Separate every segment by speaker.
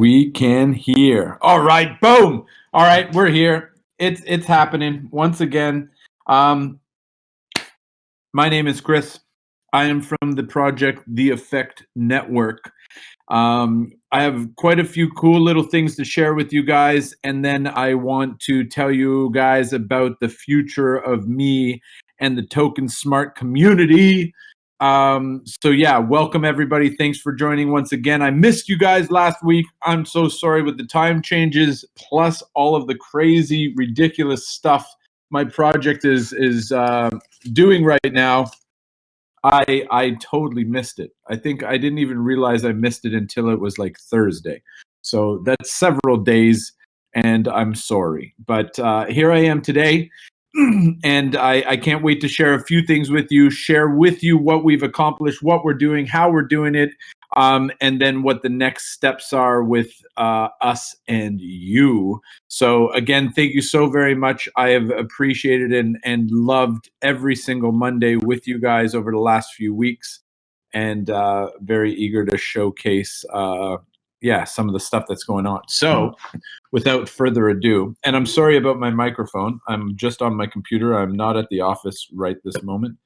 Speaker 1: We can hear. All right, boom. All right, we're here. It's happening once again. My name is Chris. I am from the project The Effect Network. I have quite a few cool little things to share with you guys, and then I want to tell you guys about the future of me and the Token Smart community. So yeah, welcome everybody. Thanks for joining once again. I missed you guys last week. I'm so sorry with the time changes, plus all of the crazy, ridiculous stuff my project is doing right now. I totally missed it. I think I didn't even realize I missed it until it was like Thursday. So that's several days, and I'm sorry. But here I am today. And I can't wait to share a few things with you, share with you what we've accomplished, what we're doing, how we're doing it, and then what the next steps are with us and you. So again, thank you so very much. I have appreciated and loved every single Monday with you guys over the last few weeks, and very eager to showcase some of the stuff that's going on. So without further ado, and I'm sorry about my microphone. I'm just on my computer. I'm not at the office right this moment.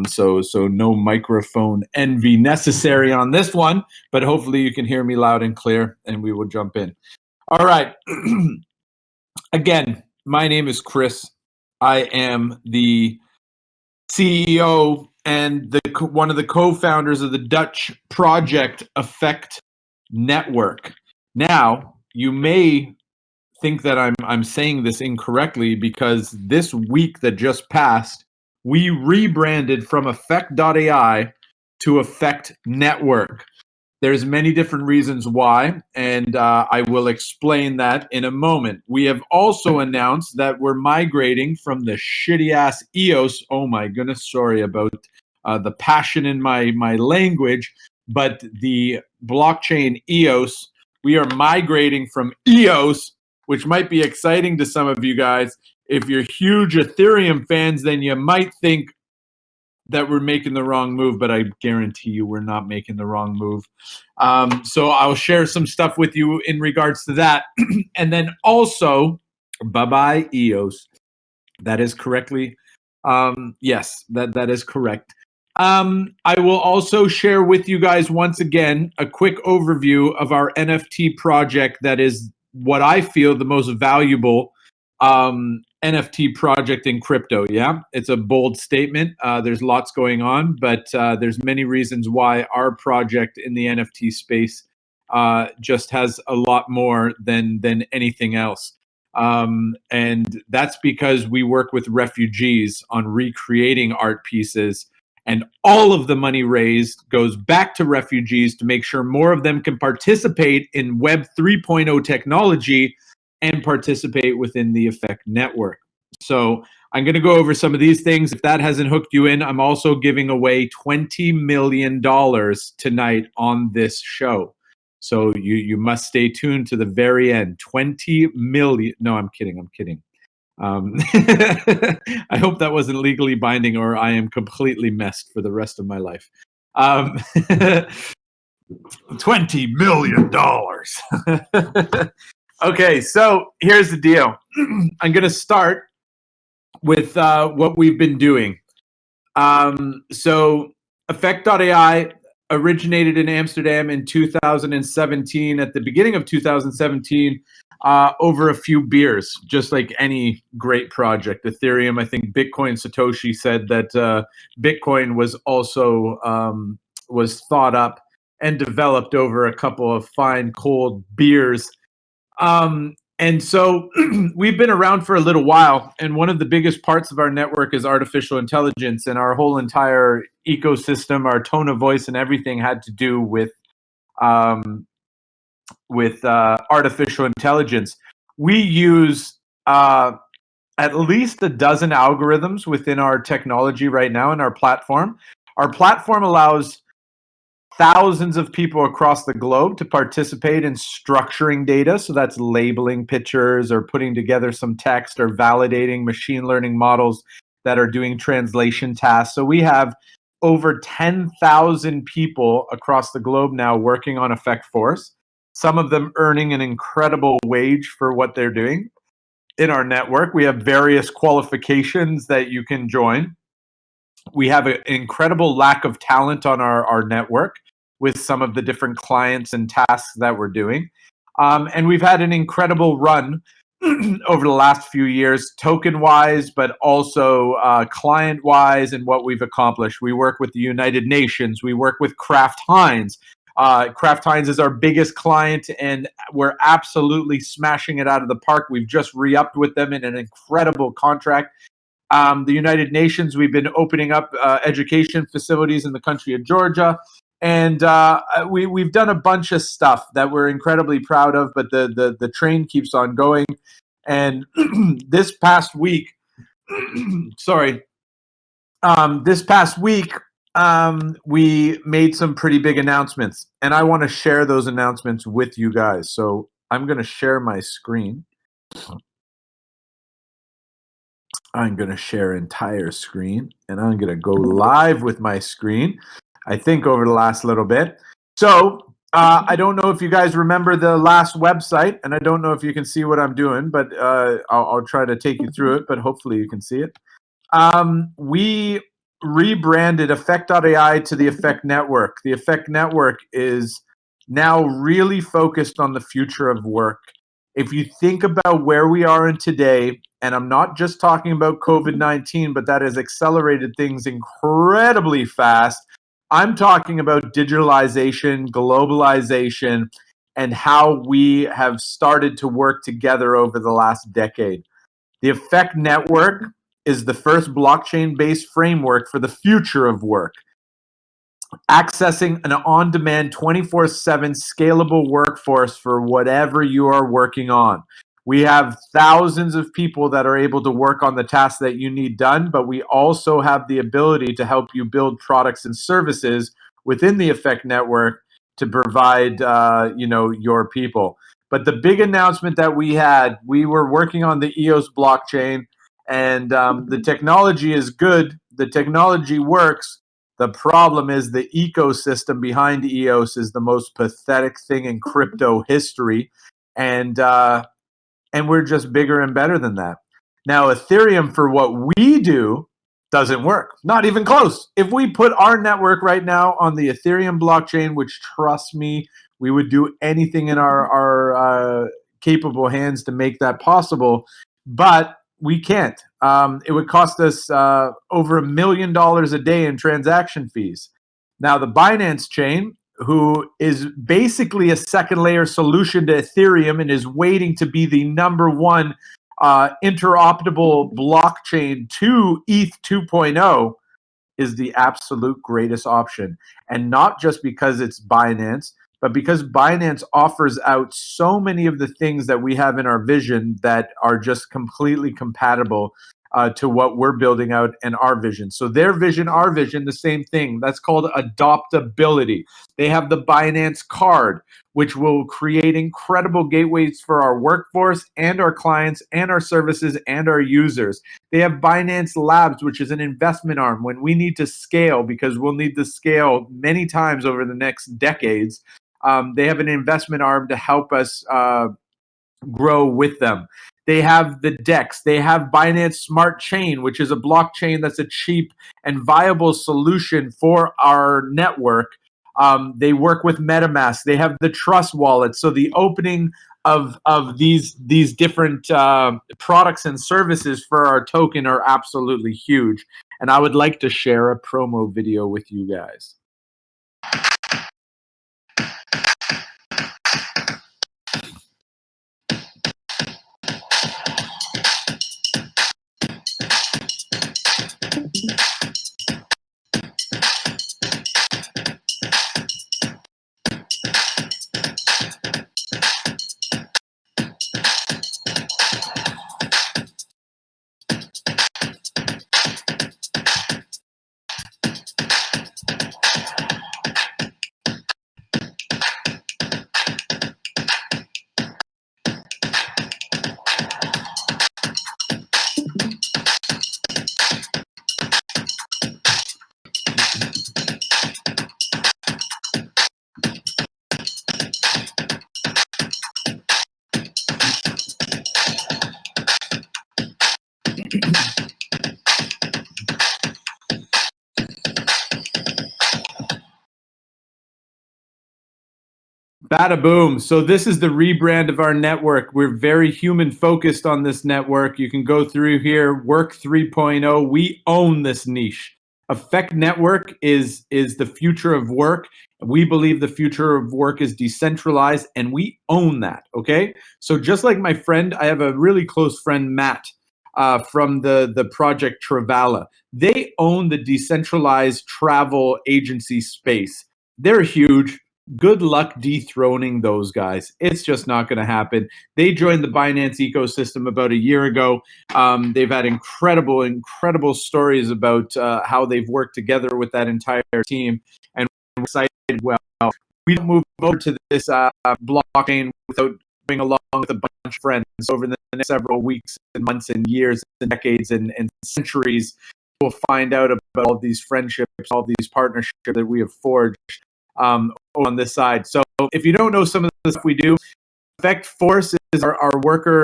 Speaker 1: So no microphone envy necessary on this one, but hopefully you can hear me loud and clear, and we will jump in. All right. Again, my name is Chris. I am the CEO and one of the co-founders of the Dutch project Effect Network. Now, you may think that I'm saying this incorrectly because this week that just passed, we rebranded from effect.ai to Effect Network. There's many different reasons why, and I will explain that in a moment. We have also announced that we're migrating from the shitty-ass EOS. Oh my goodness, sorry about the passion in my language, but the blockchain EOS, we are migrating from EOS, which might be exciting to some of you guys. If you're huge Ethereum fans, then you might think that we're making the wrong move, but I guarantee you we're not making the wrong move. So I'll share some stuff with you in regards to that. And then also, bye-bye EOS. That is correctly, yes, that is correct. I will also share with you guys once again a quick overview of our NFT project that is what I feel the most valuable NFT project in crypto. Yeah, it's a bold statement. There's lots going on, but there's many reasons why our project in the NFT space just has a lot more than anything else. And that's because we work with refugees on recreating art pieces, and all of the money raised goes back to refugees to make sure more of them can participate in Web 3.0 technology and participate within the Effect Network. So I'm going to go over some of these things. If that hasn't hooked you in, I'm also giving away $20 million tonight on this show. So you must stay tuned to the very end. 20 million. No, I'm kidding. I hope that wasn't legally binding, or I am completely messed for the rest of my life. $20 million. Okay, so here's the deal. I'm going to start with what we've been doing. So effect.ai originated in Amsterdam in 2017, at the beginning of 2017, over a few beers, just like any great project. Ethereum, I think Bitcoin Satoshi said that Bitcoin was also was thought up and developed over a couple of fine cold beers. And so we've been around for a little while, and one of the biggest parts of our network is artificial intelligence, and our whole entire ecosystem, our tone of voice and everything had to do with artificial intelligence. We use at least a dozen algorithms within our technology right now in our platform. Our platform allows thousands of people across the globe to participate in structuring data. So that's labeling pictures or putting together some text or validating machine learning models that are doing translation tasks. So we have over 10,000 people across the globe now working on Effect Force. some of them earning an incredible wage for what they're doing in our network. We have various qualifications that you can join. We have an incredible lack of talent on our network with some of the different clients and tasks that we're doing. And we've had an incredible run over the last few years, token-wise, but also client-wise and what we've accomplished. We work with the United Nations. We work with Kraft Heinz. Kraft Heinz is our biggest client, and we're absolutely smashing it out of the park. We've just re-upped with them in an incredible contract. The United Nations, we've been opening up education facilities in the country of Georgia. And we've done a bunch of stuff that we're incredibly proud of, but the train keeps on going. And this past week, this past week, we made some pretty big announcements, and I want to share those announcements with you guys. So I'm going to share my screen. I'm going to share entire screen, and I'm going to go live with my screen, I think, over the last little bit. So I don't know if you guys remember the last website, and I don't know if you can see what I'm doing, but I'll try to take you through it, but hopefully you can see it. We rebranded effect.ai to the Effect Network. The Effect Network is now really focused on the future of work. If you think about where we are in today, and I'm not just talking about COVID-19, but that has accelerated things incredibly fast. I'm talking about digitalization, globalization, and how we have started to work together over the last decade. The Effect Network is the first blockchain-based framework for the future of work, accessing an on-demand 24/7 scalable workforce for whatever you are working on. We have thousands of people that are able to work on the tasks that you need done, but we also have the ability to help you build products and services within the Effect Network to provide your people. But the big announcement that we were working on the EOS blockchain, and the technology is good. The technology works. The problem is the ecosystem behind EOS is the most pathetic thing in crypto history, and we're just bigger and better than that. Now, Ethereum, for what we do, doesn't work. Not even close. If we put our network right now on the Ethereum blockchain, which, trust me, we would do anything in our capable hands to make that possible, but we can't. It would cost us over $1 million a day in transaction fees. Now, the Binance chain, who is basically a second layer solution to Ethereum and is waiting to be the #1 interoperable blockchain to ETH 2.0, is the absolute greatest option. And not just because it's Binance, but because Binance offers out so many of the things that we have in our vision that are just completely compatible to what we're building out and our vision. So their vision, our vision, the same thing. That's called adoptability. They have the Binance card, which will create incredible gateways for our workforce and our clients and our services and our users. They have Binance Labs, which is an investment arm when we need to scale, because we'll need to scale many times over the next decades. They have an investment arm to help us grow with them. They have the DEX. They have Binance Smart Chain, which is a blockchain that's a cheap and viable solution for our network. They work with MetaMask. They have the Trust Wallet. So the opening of these different products and services for our token are absolutely huge. And I would like to share a promo video with you guys. Bada boom. So this is the rebrand of our network. We're very human focused on this network. You can go through here, Work 3.0. We own this niche. Effect Network is the future of work. We believe the future of work is decentralized, and we own that, okay? So just like my friend, I have a really close friend, Matt, from the project Travala. They own the decentralized travel agency space. They're huge. Good luck dethroning those guys. It's just not going to happen. They joined the Binance ecosystem about a year ago. They've had incredible stories about how they've worked together with that entire team, and we're excited. Well, we don't move over to this blockchain without going along with a bunch of friends over the next several weeks and months and years and decades and centuries. We'll find out about all these friendships, all these partnerships that we have forged on this side. So if you don't know some of the stuff we do, Effect Force is our worker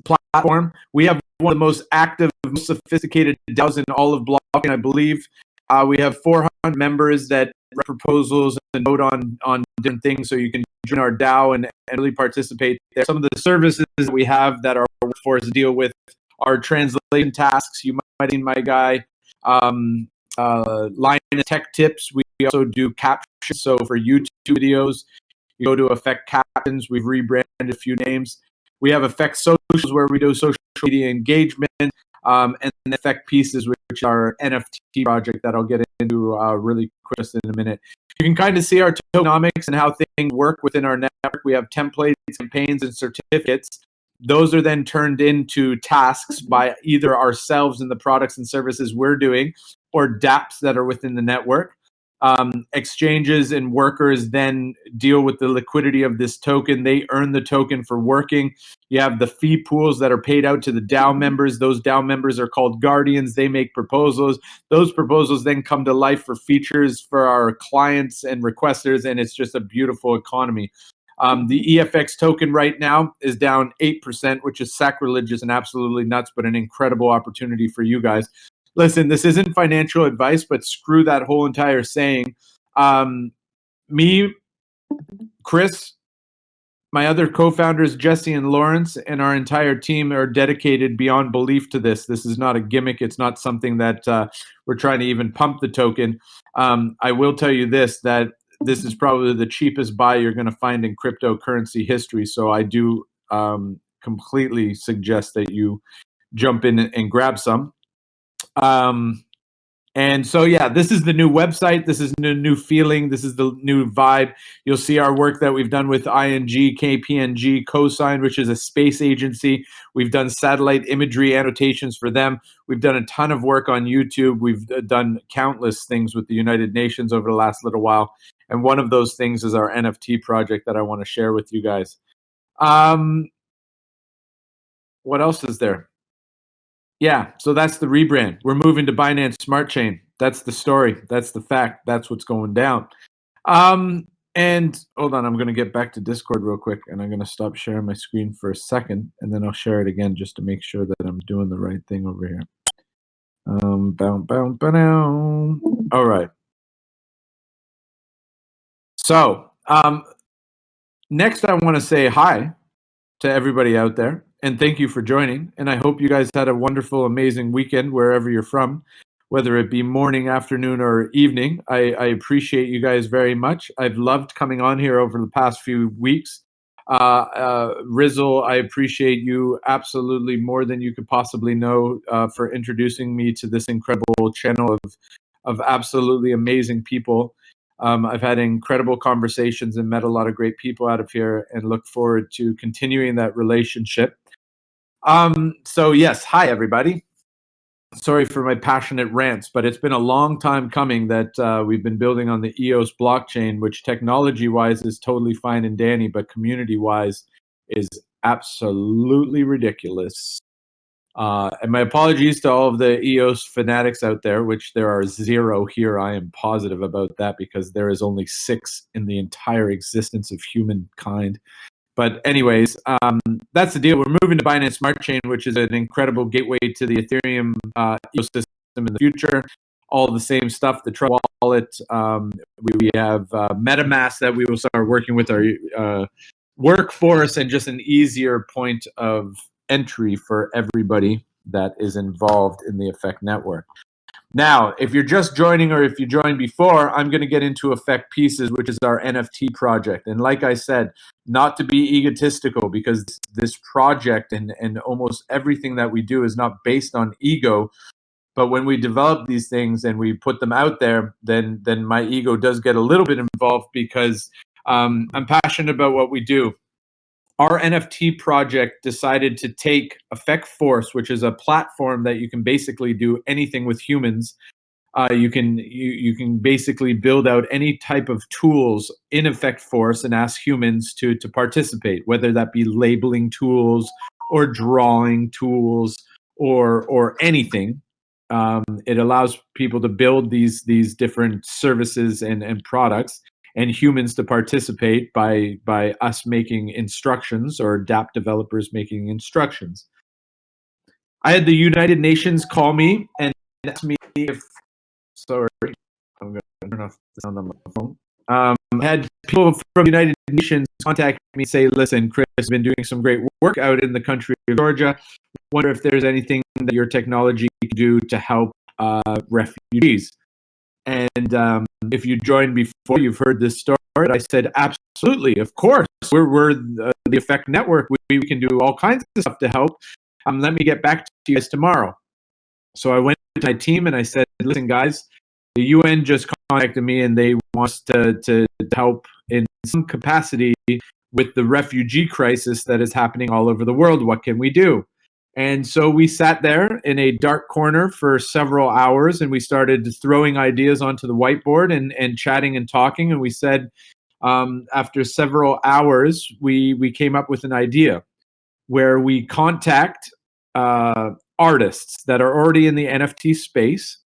Speaker 1: platform. We have one of the most active, most sophisticated DAOs in all of blockchain, I believe. We have 400 members that write proposals and vote on different things, so you can join our DAO and really participate there. Some of the services that we have that our workforce deal with are translation tasks. You might have seen my guy, line of tech tips. We also do captions. So for YouTube videos, you go to Effect Captions. We've rebranded a few names. We have Effect Socials, where we do social media engagement, and Effect Pieces, which is our NFT project that I'll get into really quick in a minute. You can kind of see our tokenomics and how things work within our network. We have templates, campaigns, and certificates. Those are then turned into tasks by either ourselves and the products and services we're doing, or dApps that are within the network. Exchanges and workers then deal with the liquidity of this token. They earn the token for working. You have the fee pools that are paid out to the DAO members. Those DAO members are called guardians. They make proposals. Those proposals then come to life for features for our clients and requesters, and it's just a beautiful economy. The EFX token right now is down 8%, which is sacrilegious and absolutely nuts, but an incredible opportunity for you guys. Listen, this isn't financial advice, but screw that whole entire saying. Me, Chris, my other co-founders, Jesse and Lawrence, and our entire team are dedicated beyond belief to this. This is not a gimmick. It's not something that we're trying to even pump the token. I will tell you this, that this is probably the cheapest buy you're going to find in cryptocurrency history. So I do completely suggest that you jump in and grab some. And so, yeah, this is the new website. This is the new feeling. This is the new vibe. You'll see our work that we've done with ING, KPNG, Cosign, which is a space agency. We've done satellite imagery annotations for them. We've done a ton of work on YouTube. We've done countless things with the United Nations over the last little while. And one of those things is our NFT project that I want to share with you guys. What else is there? Yeah, so that's the rebrand. We're moving to Binance Smart Chain. That's the story. That's the fact. That's what's going down. And hold on, I'm going to get back to Discord real quick, and I'm going to stop sharing my screen for a second, and then I'll share it again just to make sure that I'm doing the right thing over here. All right. So next, I want to say hi to everybody out there. And thank you for joining. And I hope you guys had a wonderful, amazing weekend wherever you're from, whether it be morning, afternoon, or evening. I appreciate you guys very much. I've loved coming on here over the past few weeks. Rizzle, I appreciate you absolutely more than you could possibly know for introducing me to this incredible channel of absolutely amazing people. I've had incredible conversations and met a lot of great people out of here, and look forward to continuing that relationship. So yes, hi everybody. Sorry for my passionate rants, but it's been a long time coming that we've been building on the EOS blockchain, which technology-wise is totally fine and dandy, but community-wise is absolutely ridiculous. And my apologies to all of the EOS fanatics out there, which there are 0 here. I am positive about that because there is only 6 in the entire existence of humankind. But anyways, that's the deal. We're moving to Binance Smart Chain, which is an incredible gateway to the Ethereum ecosystem in the future. all the same stuff, the Trust wallet. We have MetaMask that we will start working with our workforce, and just an easier point of entry for everybody that is involved in the Effect network. Now, if you're just joining or if you joined before, I'm going to get into Effect Pieces, which is our NFT project. And like I said, not to be egotistical, because this project and almost everything that we do is not based on ego. But when we develop these things and we put them out there, then my ego does get a little bit involved, because I'm passionate about what we do. Our NFT project decided to take Effect Force, which is a platform that you can basically do anything with humans. You can basically build out any type of tools in Effect Force and ask humans to participate, whether that be labeling tools or drawing tools or anything. It allows people to build these different services and products, and humans to participate by us making instructions, or DApp developers making instructions. I had the United Nations call me and ask me if, sorry, I'm going to turn off the sound on my phone. I had people from the United Nations contact me, say, listen, Chris has been doing some great work out in the country of Georgia. Wonder if there's anything that your technology can do to help refugees. And if you joined before, you've heard this story. I said, absolutely, of course. We're the Effect Network. We can do all kinds of stuff to help. Let me get back to you guys tomorrow. So I went to my team and I said, listen, guys, the UN just contacted me and they want us to help in some capacity with the refugee crisis that is happening all over the world. What can we do? And so we sat there in a dark corner for several hours, and we started throwing ideas onto the whiteboard and chatting and talking. And we said, after several hours, we came up with an idea where we contact artists that are already in the NFT space.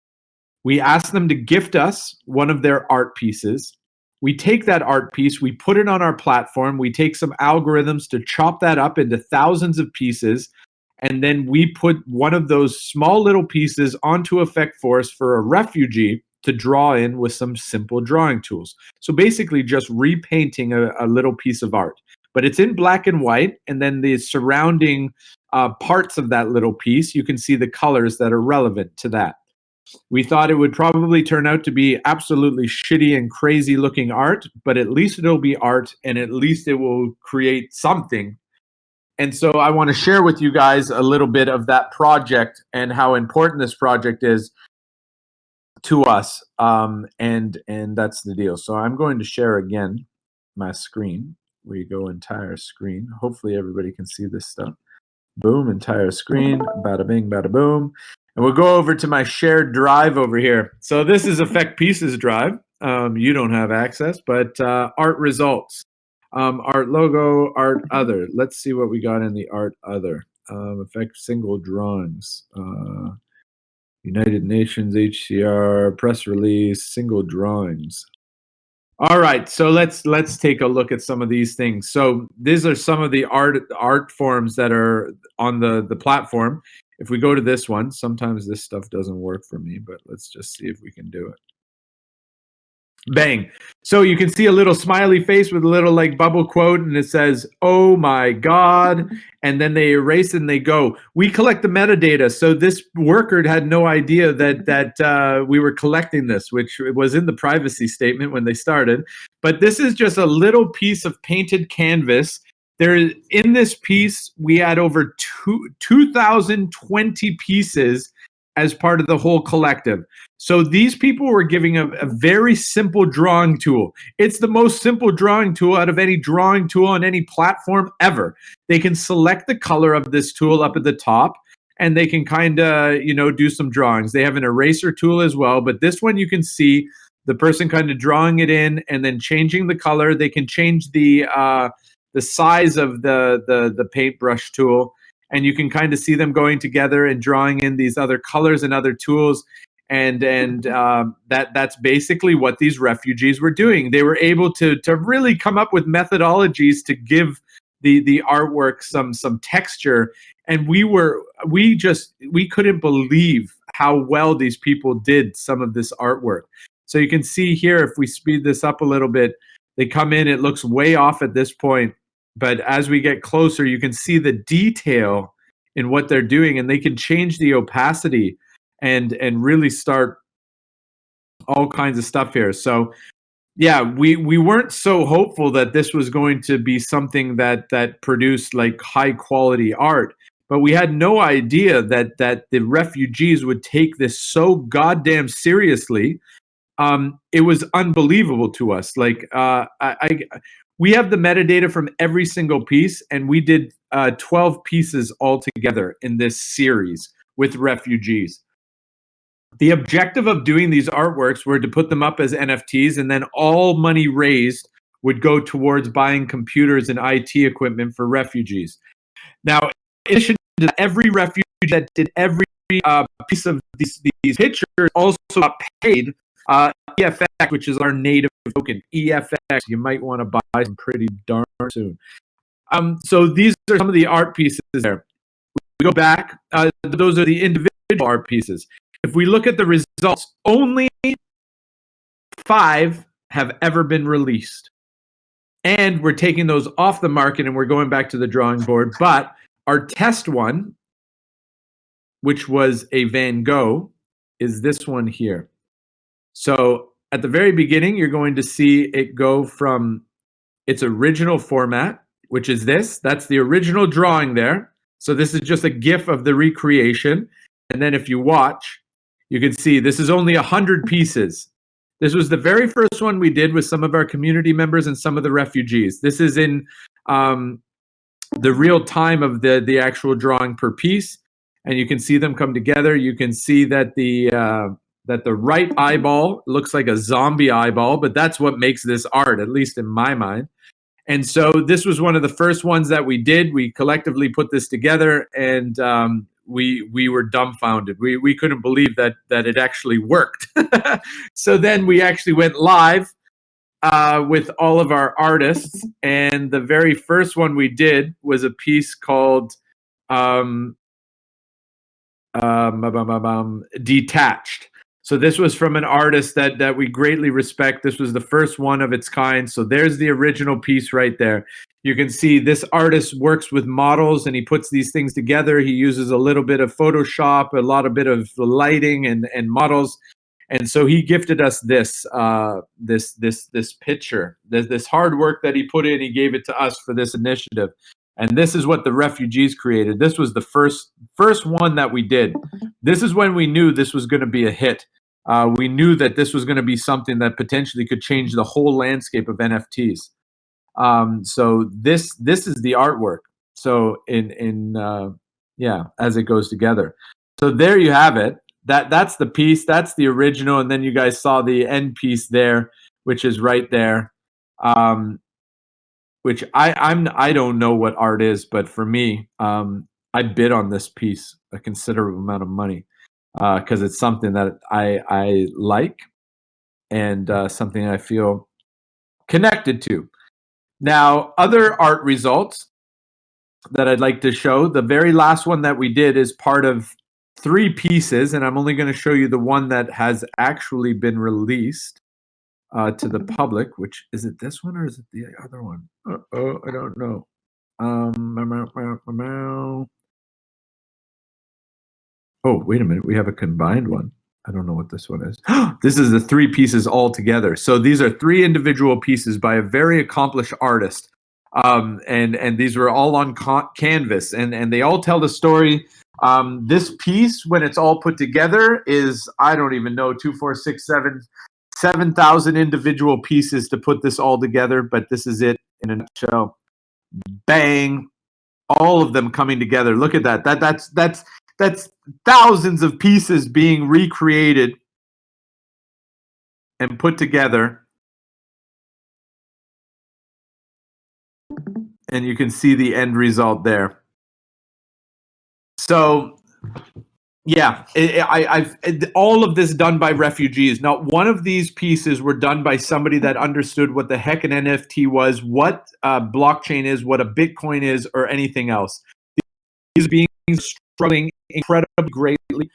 Speaker 1: We ask them to gift us one of their art pieces. We take that art piece, we put it on our platform, we take some algorithms to chop that up into thousands of pieces, and then we put one of those small little pieces onto Effect Force for a refugee to draw in with some simple drawing tools. So basically just repainting a little piece of art. But it's in black and white, and then the surrounding parts of that little piece, you can see the colors that are relevant to that. We thought it would probably turn out to be absolutely shitty and crazy looking art, but at least it'll be art, and at least it will create something. And so I want to share with you guys a little bit of that project and how important this project is to us. And that's the deal. So I'm going to share again my screen. We go entire screen. Hopefully everybody can see this stuff. Boom, entire screen. Bada bing, bada boom. And we'll go over to my shared drive over here. So this is Effect Pieces drive. You don't have access, but art results. Art logo, art other. Let's see what we got in the art other. Effect single drawings. United Nations, HCR, press release, single drawings. All right, so let's take a look at some of these things. So these are some of the art forms that are on the platform. If we go to this one, sometimes this stuff doesn't work for me, but let's just see if we can do it. Bang. So you can see a little smiley face with a little like bubble quote, and it says, oh my God. And then they erase and they go. We collect the metadata. So this worker had no idea that we were collecting this, which was in the privacy statement when they started. But this is just a little piece of painted canvas. In this piece, we had over 2,020 pieces as part of the whole collective. So these people were giving a very simple drawing tool. It's the most simple drawing tool out of any drawing tool on any platform ever. They can select the color of this tool up at the top, and they can kind of, do some drawings. They have an eraser tool as well, but this one you can see the person kind of drawing it in and then changing the color. They can change the size of the paintbrush tool, and you can kind of see them going together and drawing in these other colors and other tools. And that's basically what these refugees were doing. They were able to really come up with methodologies to give the artwork some texture. And we couldn't believe how well these people did some of this artwork. So you can see here, if we speed this up a little bit, they come in, it looks way off at this point, but as we get closer, you can see the detail in what they're doing, and they can change the opacity and really start all kinds of stuff here. So yeah, we weren't so hopeful that this was going to be something that produced like high quality art, but we had no idea that the refugees would take this so goddamn seriously. It was unbelievable to us. Like we have the metadata from every single piece, and we did 12 pieces all together in this series with refugees. The objective of doing these artworks were to put them up as NFTs, and then all money raised would go towards buying computers and IT equipment for refugees. Now, in addition to every refugee that did every piece of these pictures also got paid EFX, which is our native token. EFX, you might want to buy some pretty darn soon. So these are some of the art pieces there. We go back, those are the individual art pieces. If we look at the results, only 5 have ever been released. And we're taking those off the market and we're going back to the drawing board. But our test one, which was a Van Gogh, is this one here. So at the very beginning, you're going to see it go from its original format, which is this. That's the original drawing there. So this is just a GIF of the recreation. And then if you watch, you can see this is only 100 pieces. This was the very first one we did with some of our community members and some of the refugees. This is in the real time of the actual drawing per piece. And you can see them come together. You can see that the right eyeball looks like a zombie eyeball, but that's what makes this art, at least in my mind. And so this was one of the first ones that we did. We collectively put this together, and we were dumbfounded. We couldn't believe that it actually worked. So then we actually went live with all of our artists, and the very first one we did was a piece called Detached. So this was from an artist that we greatly respect. This was the first one of its kind. So there's the original piece right there. You can see this artist works with models and he puts these things together. He uses a little bit of Photoshop, a bit of lighting and models. And so he gifted us this picture, this hard work that he put in. He gave it to us for this initiative. And this is what the refugees created. This was the first one that we did. This is when we knew this was going to be a hit. We knew that this was going to be something that potentially could change the whole landscape of NFTs. So this is the artwork. So as it goes together. So there you have it. That's the piece. That's the original. And then you guys saw the end piece there, which is right there. Which I don't know what art is, but for me, I bid on this piece a considerable amount of money because it's something that I like and something I feel connected to. Now, other art results that I'd like to show. The very last one that we did is part of 3 pieces, and I'm only going to show you the one that has actually been released to the public. Which is it? This one or is it the other one? I don't know. Oh, wait a minute. We have a combined one. I don't know what this one is. This is the 3 pieces all together. So these are 3 individual pieces by a very accomplished artist. And these were all on canvas, and they all tell the story. This piece, when it's all put together, is, I don't even know, 2, 4, 6, 7,000 individual pieces to put this all together. But this is it in a nutshell. Bang! All of them coming together. Look at that. That's thousands of pieces being recreated and put together. And you can see the end result there. So, yeah, all of this done by refugees. Not one of these pieces were done by somebody that understood what the heck an NFT was, what blockchain is, what a Bitcoin is, or anything else. These beings struggling incredibly greatly.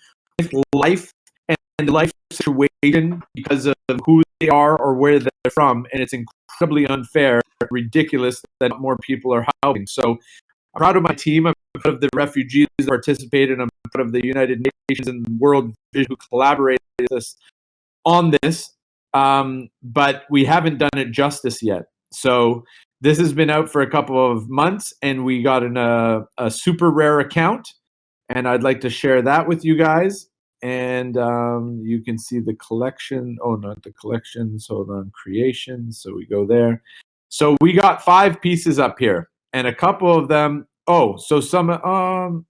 Speaker 1: life and life situation because of who they are or where they're from, and it's incredibly unfair, ridiculous that more people are helping. So I'm proud of my team. I'm proud of the refugees that participated. I'm proud of the United Nations and World Vision who collaborated with us on this, but we haven't done it justice yet. So this has been out for a couple of months, and we got a super rare account, and I'd like to share that with you guys. And you can see the collection. Oh, not the collections. Hold on, creation. So we go there. So we got 5 pieces up here, and a couple of them. Oh, so some.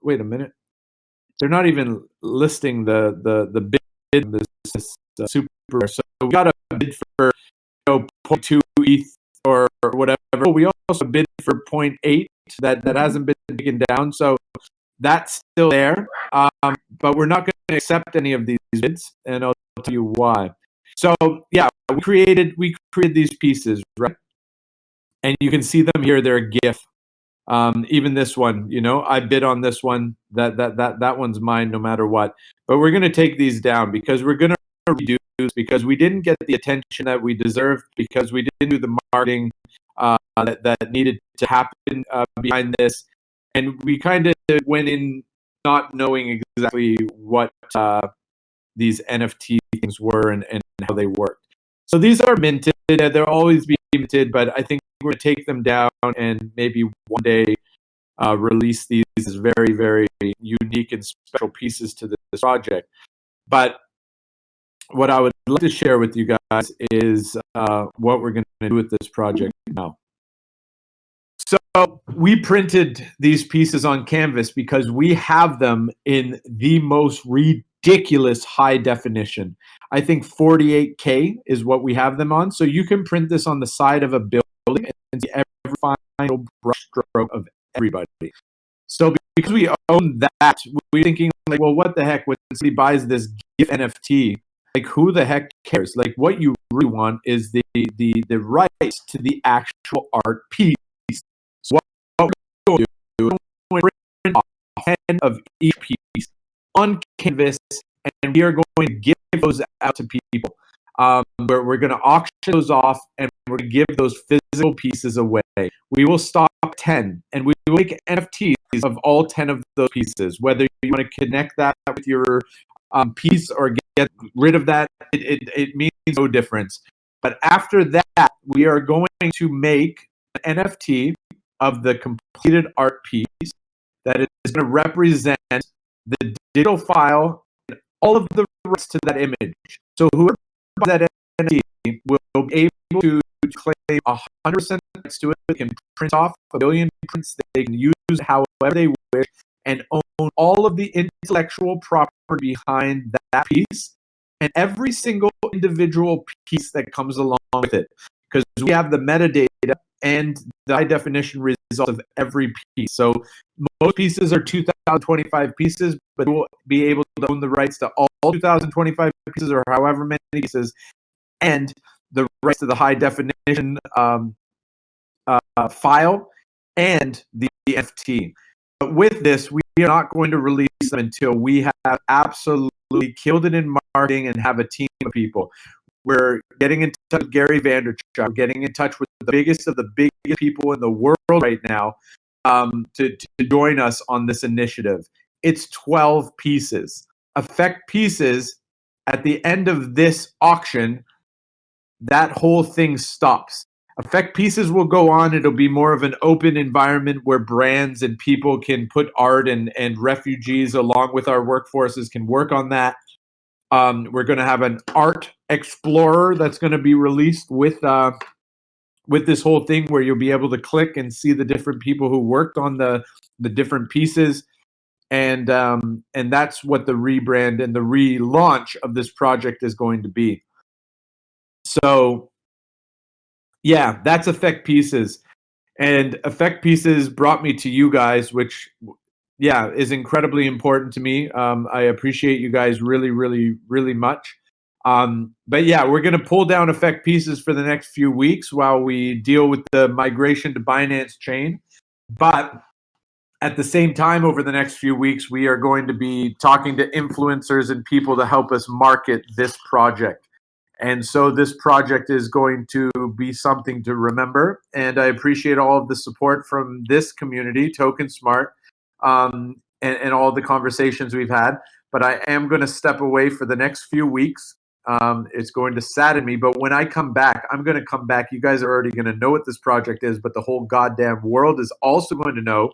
Speaker 1: Wait a minute. They're not even listing the bid in this super. So we got a bid for 0.2 ETH or whatever. We also bid for 0.8 that hasn't been taken down. So that's still there, but we're not going to accept any of these bids, and I'll tell you why. So yeah, we created these pieces, right? And you can see them here. They're a GIF. Even this one, I bid on this one. That one's mine, no matter what. But we're going to take these down because we're going to reduce, because we didn't get the attention that we deserved, because we didn't do the marketing that needed to happen behind this, and we kind of went in not knowing exactly what these NFT things were and how they worked. So these are minted. They'll always be minted, but I think we're going to take them down and maybe one day release these as very, very unique and special pieces to this project. But what I would like to share with you guys is what we're going to do with this project now. So we printed these pieces on canvas because we have them in the most ridiculous high definition. I think 48K is what we have them on. So you can print this on the side of a building and see every final brush stroke of everybody. So because we own that, we're thinking like, well, what the heck when somebody buys this GIF NFT? Like, who the heck cares? Like, what you really want is the rights to the actual art piece. So what we're going to do is we're going to print off 10 of each piece on canvas, and we are going to give those out to people. We're going to auction those off, and we're going to give those physical pieces away. We will stop 10, and we will make NFTs of all 10 of those pieces. Whether you want to connect that with your piece or get rid of that, it means no difference. But after that, we are going to make an NFT of the completed art piece that is going to represent the digital file and all of the rights to that image. So whoever buys that NFT will be able to claim 100% rights to it. They can print off 1 billion prints. They can use it however they wish and own all of the intellectual property behind that piece and every single individual piece that comes along with it, because we have the metadata and the high definition results of every piece. So most pieces are 2025 pieces, but we'll be able to own the rights to all 2025 pieces or however many pieces, and the rights to the high definition file and the NFT. But with this, we are not going to release them until we have absolutely killed it in marketing and have a team of people. We're getting in touch with Gary Vaynerchuk. We're getting in touch with the biggest of the biggest people in the world right now to join us on this initiative. It's 12 pieces. Effect pieces, at the end of this auction, that whole thing stops. Effect pieces will go on. It'll be more of an open environment where brands and people can put art, and refugees along with our workforces can work on that. We're going to have an art explorer that's going to be released with this whole thing, where you'll be able to click and see the different people who worked on the different pieces. And that's what the rebrand and the relaunch of this project is going to be. So yeah, that's Effect Pieces. And Effect Pieces brought me to you guys, which, yeah, is incredibly important to me. I appreciate you guys really, really, really much. But yeah, we're going to pull down Effect Pieces for the next few weeks while we deal with the migration to Binance chain. But At the same time, over the next few weeks, we are going to be talking to influencers and people to help us market this project. And so this project is going to be something to remember. And I appreciate all of the support from this community, Token Smart, and all the conversations we've had. But I am going to step away for the next few weeks. It's going to sadden me. But when I come back, I'm going to come back. You guys are already going to know what this project is, but the whole goddamn world is also going to know.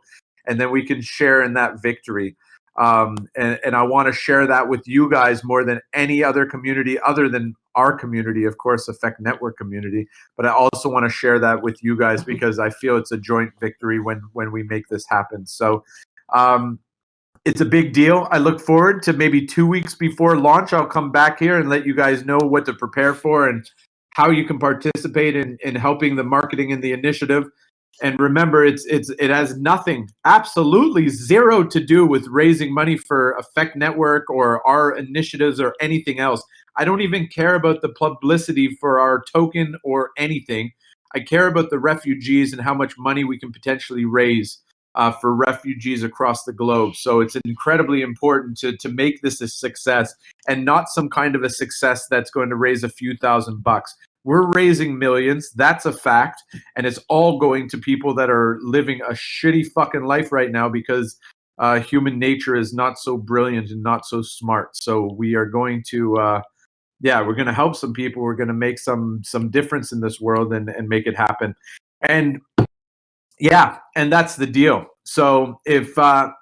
Speaker 1: And then we can share in that victory. And I want to share that with you guys more than any other community other than our community, of course, Effect Network community. But I also want to share that with you guys because I feel it's a joint victory when we make this happen. So it's a big deal. I look forward to maybe 2 weeks before launch. I'll come back here and let you guys know what to prepare for and how you can participate in helping the marketing and the initiative. And remember, it has nothing, absolutely zero to do with raising money for Effect Network or our initiatives or anything else. I don't even care about the publicity for our token or anything. I care about the refugees and how much money we can potentially raise for refugees across the globe. So it's incredibly important to make this a success and not some kind of a success that's going to raise a few $1,000s. We're raising millions. That's a fact. And it's all going to people that are living a shitty fucking life right now because human nature is not so brilliant and not so smart. So we are going to, we're going to help some people. We're going to make some difference in this world and make it happen. And and that's the deal. So if, I'm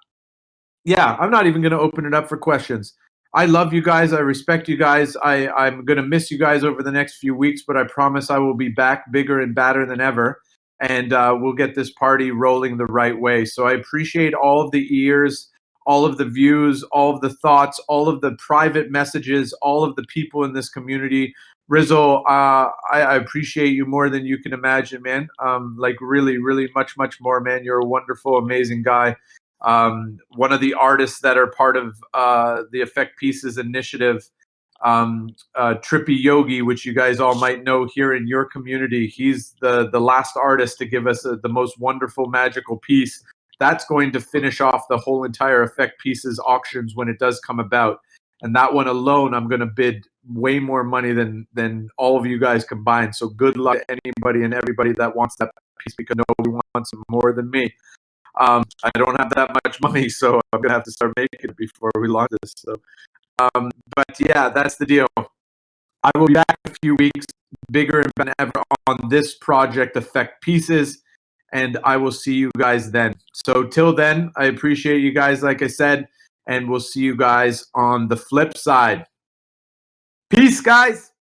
Speaker 1: not even going to open it up for questions. I love you guys. I respect you guys. I'm going to miss you guys over the next few weeks, but I promise I will be back bigger and badder than ever. And we'll get this party rolling the right way. So I appreciate all of the ears, all of the views, all of the thoughts, all of the private messages, all of the people in this community. Rizzo, I appreciate you more than you can imagine, man. Like really, really much, much more, man. You're a wonderful, amazing guy. One of the artists that are part of the Effect Pieces initiative, Trippy Yogi, which you guys all might know here in your community. He's the last artist to give us the most wonderful, magical piece. That's going to finish off the whole entire Effect Pieces auctions when it does come about. And that one alone, I'm going to bid way more money than all of you guys combined. So good luck to anybody and everybody that wants that piece because nobody wants it more than me. I don't have that much money, so I'm going to have to start making it before we launch this. So, but yeah, that's the deal. I will be back in a few weeks, bigger than ever on this project, Effect Pieces, and I will see you guys then. So till then, I appreciate you guys, like I said, and we'll see you guys on the flip side. Peace, guys.